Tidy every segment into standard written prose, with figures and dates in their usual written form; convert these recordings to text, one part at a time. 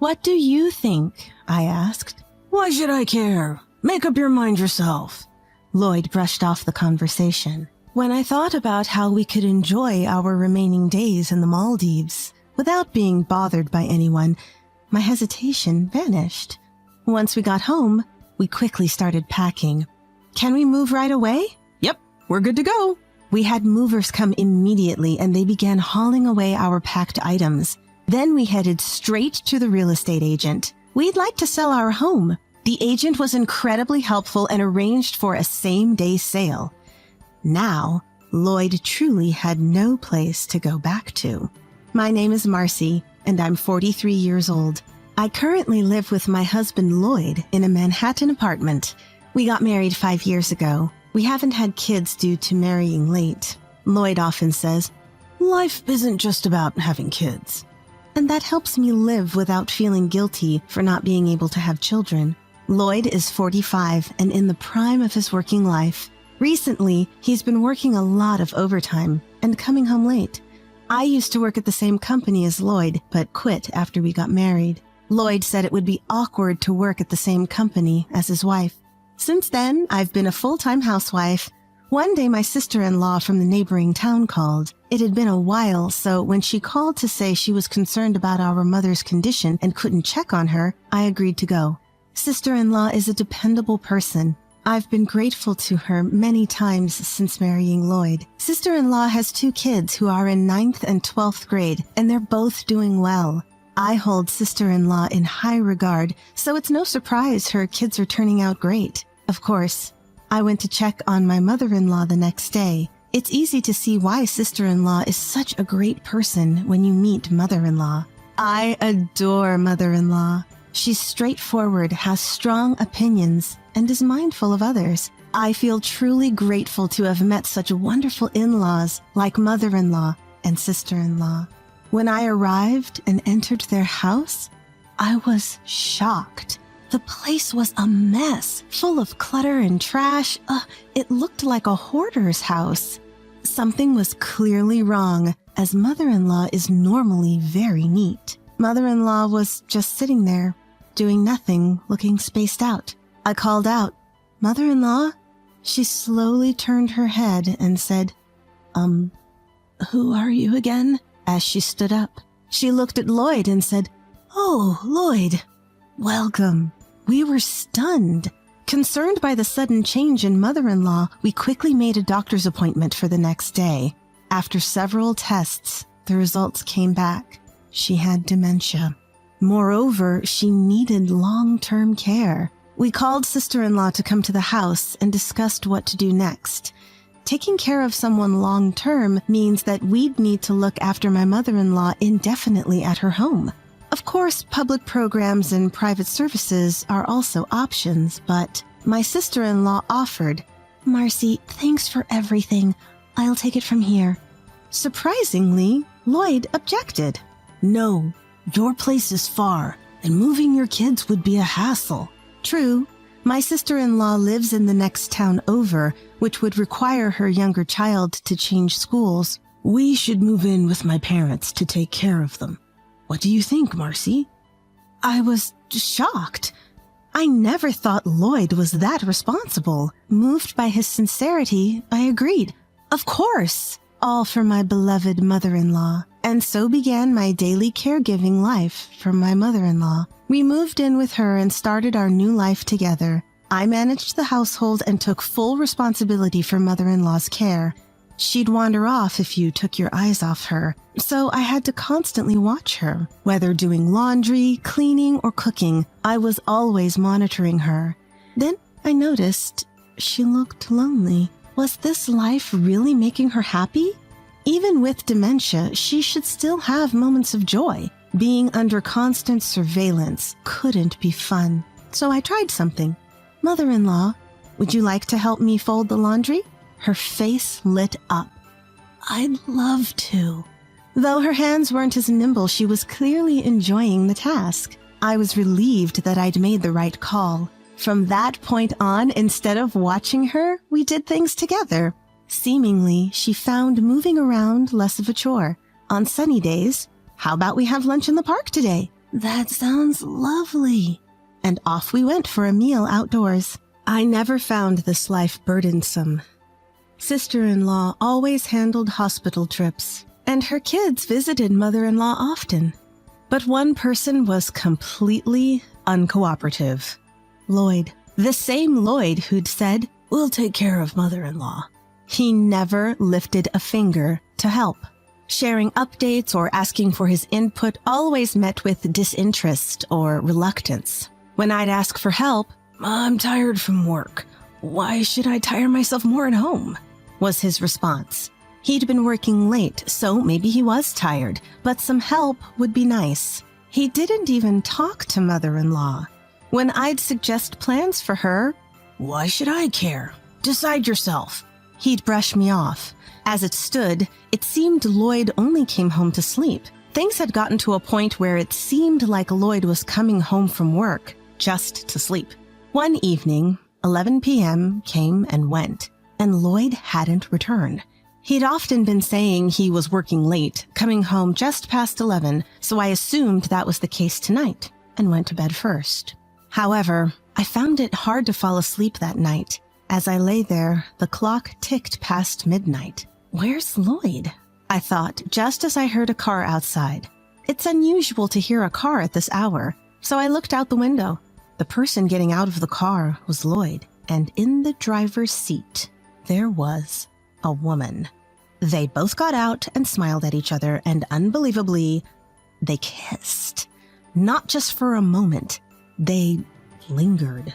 "What do you think?" I asked. "Why should I care? Make up your mind yourself." Lloyd brushed off the conversation. When I thought about how we could enjoy our remaining days in the Maldives without being bothered by anyone, my hesitation vanished. Once we got home, we quickly started packing. "Can we move right away?" "Yep, we're good to go." We had movers come immediately and they began hauling away our packed items. Then we headed straight to the real estate agent. We'd like to sell our home. The agent was incredibly helpful and arranged for a same-day sale. Now, Lloyd truly had no place to go back to. My name is Marcy, and I'm 43 years old. I currently live with my husband Lloyd in a Manhattan apartment. We got married 5 years ago. We haven't had kids due to marrying late. Lloyd often says, "Life isn't just about having kids." And that helps me live without feeling guilty for not being able to have children. Lloyd is 45 and in the prime of his working life. Recently, he's been working a lot of overtime and coming home late. I used to work at the same company as Lloyd, but quit after we got married. Lloyd said it would be awkward to work at the same company as his wife. Since then, I've been a full-time housewife. One day, my sister-in-law from the neighboring town called. It had been a while, so when she called to say she was concerned about our mother's condition and couldn't check on her, I agreed to go. Sister-in-law is a dependable person. I've been grateful to her many times since marrying Lloyd. Sister-in-law has 2 kids who are in 9th and 12th grade, and they're both doing well. I hold sister-in-law in high regard, so it's no surprise her kids are turning out great. Of course, I went to check on my mother-in-law the next day. It's easy to see why sister-in-law is such a great person when you meet mother-in-law. I adore mother-in-law. She's straightforward, has strong opinions, and is mindful of others. I feel truly grateful to have met such wonderful in-laws like mother-in-law and sister-in-law. When I arrived and entered their house, I was shocked. The place was a mess, full of clutter and trash. It looked like a hoarder's house. Something was clearly wrong, as mother-in-law is normally very neat. Mother-in-law was just sitting there, doing nothing, looking spaced out. I called out, "Mother-in-law?" She slowly turned her head and said, "Who are you again?" As she stood up. She looked at Lloyd and said, "Oh, Lloyd, welcome." We were stunned. Concerned by the sudden change in mother-in-law, we quickly made a doctor's appointment for the next day. After several tests, the results came back. She had dementia. Moreover, she needed long-term care. We called sister-in-law to come to the house and discussed what to do next. Taking care of someone long-term means that we'd need to look after my mother-in-law indefinitely at her home. Of course, public programs and private services are also options, but my sister-in-law offered, "Marcy, thanks for everything. I'll take it from here." Surprisingly, Lloyd objected. "No, your place is far, and moving your kids would be a hassle." True, my sister-in-law lives in the next town over, which would require her younger child to change schools. "We should move in with my parents to take care of them. What do you think, Marcy?" I was shocked. I never thought Lloyd was that responsible. Moved by his sincerity, I agreed. Of course, all for my beloved mother-in-law. And so began my daily caregiving life for my mother-in-law. We moved in with her and started our new life together. I managed the household and took full responsibility for mother-in-law's care. She'd wander off if you took your eyes off her, so I had to constantly watch her. Whether doing laundry, cleaning, or cooking, I was always monitoring her. Then I noticed she looked lonely. Was this life really making her happy? Even with dementia, she should still have moments of joy. Being under constant surveillance couldn't be fun. So I tried something. "Mother-in-law, would you like to help me fold the laundry?" Her face lit up. "I'd love to." Though her hands weren't as nimble, she was clearly enjoying the task. I was relieved that I'd made the right call. From that point on, instead of watching her, we did things together. Seemingly, she found moving around less of a chore. On sunny days, "How about we have lunch in the park today?" That sounds lovely. And off we went for a meal outdoors. I never found this life burdensome. Sister-in-law always handled hospital trips, and her kids visited mother-in-law often. But one person was completely uncooperative. Lloyd. The same Lloyd who'd said, "We'll take care of mother-in-law." He never lifted a finger to help. Sharing updates or asking for his input always met with disinterest or reluctance. When I'd ask for help, "I'm tired from work. Why should I tire myself more at home?" was his response. He'd been working late, so maybe he was tired, but some help would be nice. He didn't even talk to mother-in-law. When I'd suggest plans for her, "Why should I care? Decide yourself." He'd brush me off. As it stood, it seemed Lloyd only came home to sleep. Things had gotten to a point where it seemed like Lloyd was coming home from work just to sleep. One evening, 11 p.m. came and went, and Lloyd hadn't returned. He'd often been saying he was working late, coming home just past 11, so I assumed that was the case tonight and went to bed first. However, I found it hard to fall asleep that night. As I lay there, the clock ticked past midnight. Where's Lloyd? I thought, just as I heard a car outside. It's unusual to hear a car at this hour, so I looked out the window. The person getting out of the car was Lloyd, and in the driver's seat, there was a woman. They both got out and smiled at each other, and unbelievably, they kissed. Not just for a moment, they lingered.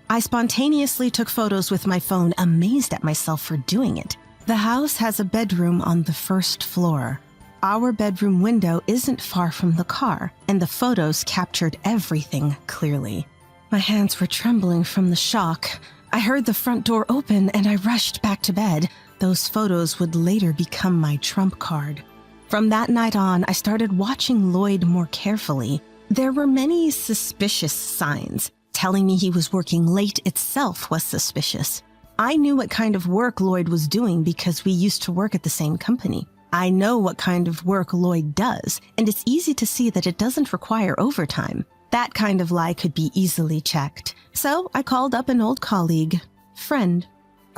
I spontaneously took photos with my phone, amazed at myself for doing it. The house has a bedroom on the first floor. Our bedroom window isn't far from the car, and the photos captured everything clearly. My hands were trembling from the shock. I heard the front door open, and I rushed back to bed. Those photos would later become my trump card. From that night on, I started watching Lloyd more carefully. There were many suspicious signs. Telling me he was working late itself was suspicious. I knew what kind of work Lloyd was doing because we used to work at the same company. I know what kind of work Lloyd does, and it's easy to see that it doesn't require overtime. That kind of lie could be easily checked. So I called up an old colleague, friend.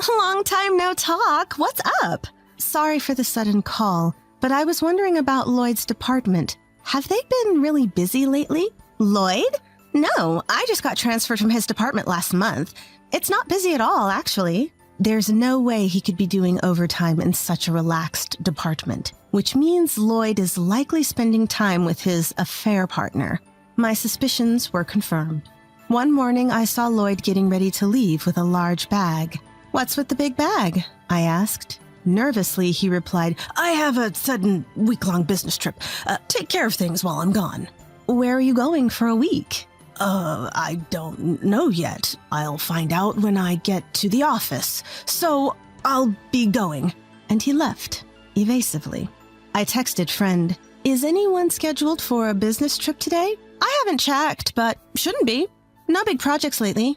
"Long time no talk. What's up?" "Sorry for the sudden call, but I was wondering about Lloyd's department. Have they been really busy lately?" "Lloyd? No, I just got transferred from his department last month. It's not busy at all, actually." There's no way he could be doing overtime in such a relaxed department, which means Lloyd is likely spending time with his affair partner. My suspicions were confirmed. One morning, I saw Lloyd getting ready to leave with a large bag. "What's with the big bag?" I asked. Nervously, he replied, "I have a sudden week-long business trip. Take care of things while I'm gone." "Where are you going for a week?" I don't know yet. I'll find out when I get to the office. So I'll be going." And he left, evasively. I texted friend, "Is anyone scheduled for a business trip today?" "I haven't checked, but shouldn't be. No big projects lately."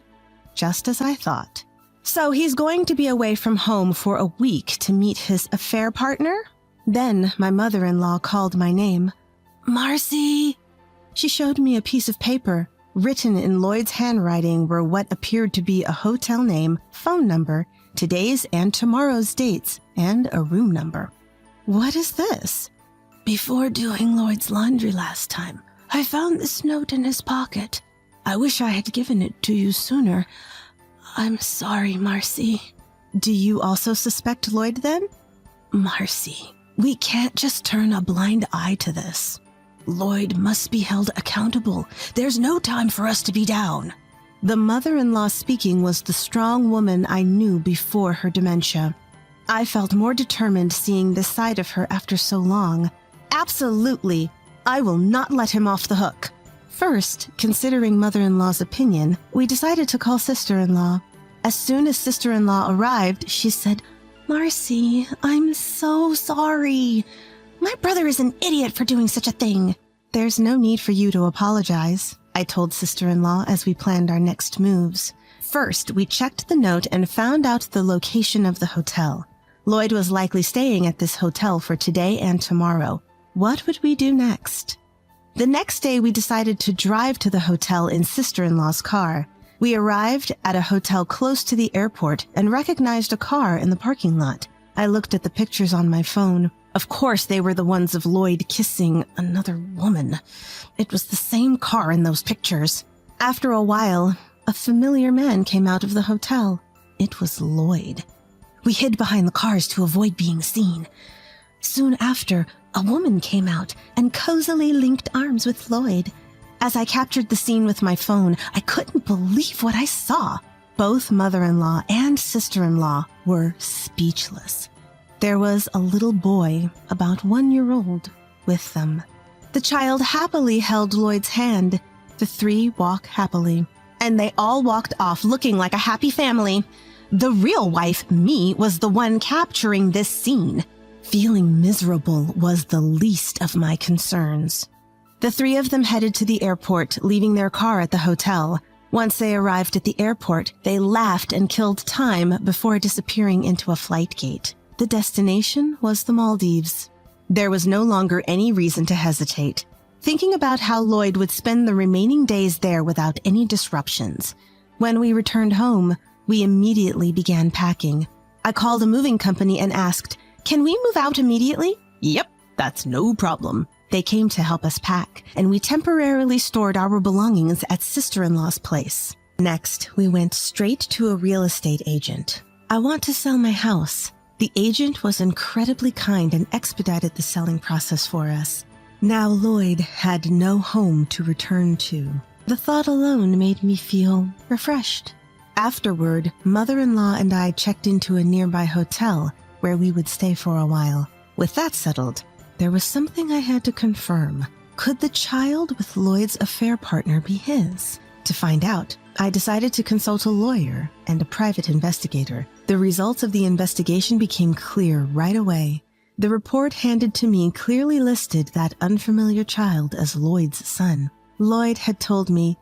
Just as I thought. So he's going to be away from home for a week to meet his affair partner? Then my mother-in-law called my name. "Marcy!" She showed me a piece of paper. Written in Lloyd's handwriting were what appeared to be a hotel name, phone number, today's and tomorrow's dates, and a room number. "What is this?" "Before doing Lloyd's laundry last time, I found this note in his pocket. I wish I had given it to you sooner. I'm sorry, Marcy." "Do you also suspect Lloyd then?" "Marcy, we can't just turn a blind eye to this. Lloyd must be held accountable. There's no time for us to be down." The mother-in-law speaking was the strong woman I knew before her dementia. I felt more determined seeing this side of her after so long. "Absolutely, I will not let him off the hook." First, considering mother-in-law's opinion, we decided to call sister-in-law. As soon as sister-in-law arrived, she said, "Marcy, I'm so sorry. My brother is an idiot for doing such a thing." "There's no need for you to apologize," I told sister-in-law as we planned our next moves. First, we checked the note and found out the location of the hotel. Lloyd was likely staying at this hotel for today and tomorrow. What would we do next? The next day, we decided to drive to the hotel in sister-in-law's car. We arrived at a hotel close to the airport and recognized a car in the parking lot. I looked at the pictures on my phone. Of course, they were the ones of Lloyd kissing another woman. It was the same car in those pictures. After a while, a familiar man came out of the hotel. It was Lloyd. We hid behind the cars to avoid being seen. Soon after, a woman came out and cozily linked arms with Lloyd. As I captured the scene with my phone, I couldn't believe what I saw. Both mother-in-law and sister-in-law were speechless. There was a little boy, about 1 year old, with them. The child happily held Lloyd's hand. The three walked happily, and they all walked off looking like a happy family. The real wife, me, was the one capturing this scene. Feeling miserable was the least of my concerns. The three of them headed to the airport, leaving their car at the hotel. Once they arrived at the airport, they laughed and killed time before disappearing into a flight gate. The destination was the Maldives. There was no longer any reason to hesitate, thinking about how Lloyd would spend the remaining days there without any disruptions. When we returned home, we immediately began packing. I called a moving company and asked, "Can we move out immediately?" "Yep, that's no problem." They came to help us pack, and we temporarily stored our belongings at sister-in-law's place. Next, we went straight to a real estate agent. "I want to sell my house." The agent was incredibly kind and expedited the selling process for us. Now Lloyd had no home to return to. The thought alone made me feel refreshed. Afterward, mother-in-law and I checked into a nearby hotel where we would stay for a while. With that settled, there was something I had to confirm. Could the child with Lloyd's affair partner be his? To find out, I decided to consult a lawyer and a private investigator. The results of the investigation became clear right away. The report handed to me clearly listed that unfamiliar child as Lloyd's son. Lloyd had told me,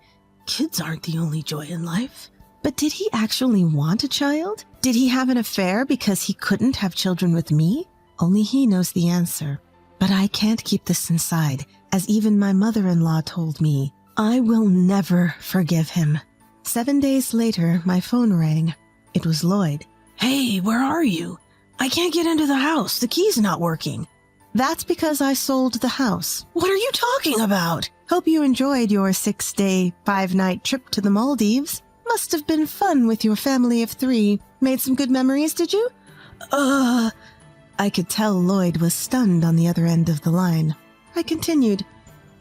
"Kids aren't the only joy in life." But did he actually want a child? Did he have an affair because he couldn't have children with me? Only he knows the answer. But I can't keep this inside, as even my mother-in-law told me. I will never forgive him. 7 days later, my phone rang. It was Lloyd. "Hey, where are you? I can't get into the house. The key's not working." "That's because I sold the house." "What are you talking about?" "Hope you enjoyed your 6-day, 5-night trip to the Maldives. Must have been fun with your family of 3. Made some good memories, did you?" I could tell Lloyd was stunned on the other end of the line. I continued,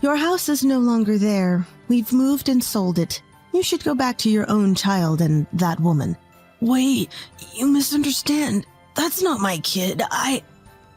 "Your house is no longer there. We've moved and sold it. You should go back to your own child and that woman." "Wait, you misunderstand. That's not my kid.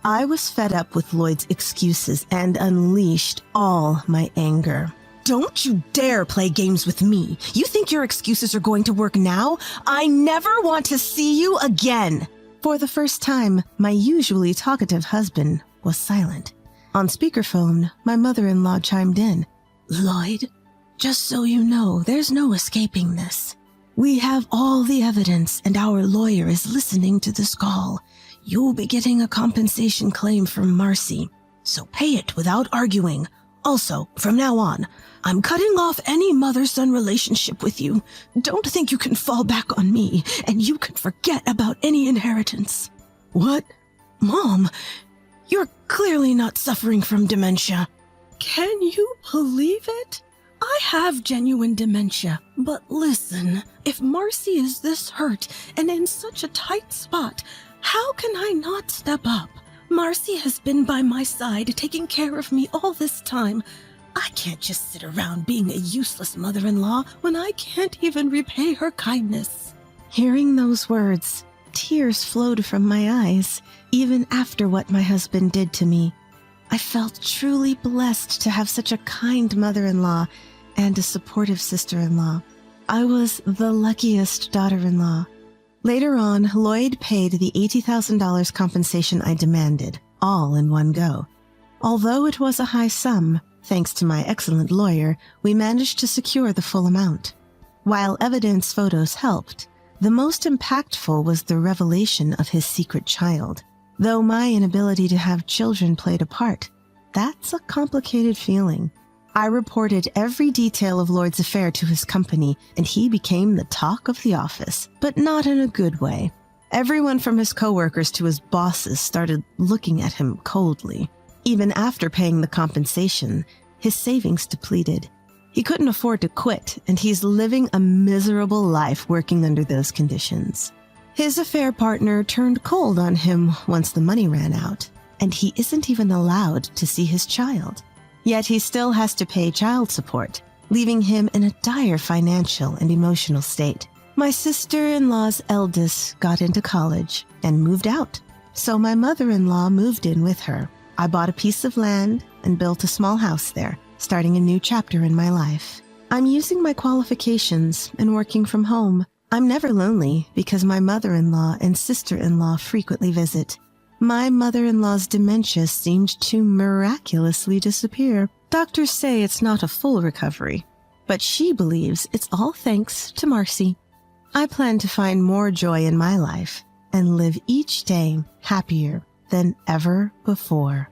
I was fed up with Lloyd's excuses and unleashed all my anger. "Don't you dare play games with me. You think your excuses are going to work now? I never want to see you again." For the first time, my usually talkative husband was silent. On speakerphone, my mother-in-law chimed in. "Lloyd, just so you know, there's no escaping this. We have all the evidence and our lawyer is listening to this call. You'll be getting a compensation claim from Marcy, so pay it without arguing. Also, from now on, I'm cutting off any mother-son relationship with you. Don't think you can fall back on me, and you can forget about any inheritance." "What? Mom, you're clearly not suffering from dementia." "Can you believe it? I have genuine dementia. But listen, if Marcy is this hurt and in such a tight spot, how can I not step up? Marcy has been by my side, taking care of me all this time. I can't just sit around being a useless mother-in-law when I can't even repay her kindness." Hearing those words, tears flowed from my eyes, even after what my husband did to me. I felt truly blessed to have such a kind mother-in-law and a supportive sister-in-law. I was the luckiest daughter-in-law. Later on, Lloyd paid the $80,000 compensation I demanded, all in one go. Although it was a high sum, thanks to my excellent lawyer, we managed to secure the full amount. While evidence photos helped, the most impactful was the revelation of his secret child. Though my inability to have children played a part, that's a complicated feeling. I reported every detail of Lloyd's affair to his company, and he became the talk of the office, but not in a good way. Everyone from his coworkers to his bosses started looking at him coldly. Even after paying the compensation, his savings depleted. He couldn't afford to quit, and he's living a miserable life working under those conditions. His affair partner turned cold on him once the money ran out, and he isn't even allowed to see his child. Yet he still has to pay child support, leaving him in a dire financial and emotional state. My sister-in-law's eldest got into college and moved out, so my mother-in-law moved in with her. I bought a piece of land and built a small house there, starting a new chapter in my life. I'm using my qualifications and working from home. I'm never lonely because my mother-in-law and sister-in-law frequently visit. My mother-in-law's dementia seemed to miraculously disappear. Doctors say it's not a full recovery, but she believes it's all thanks to Marcy. I plan to find more joy in my life and live each day happier than ever before.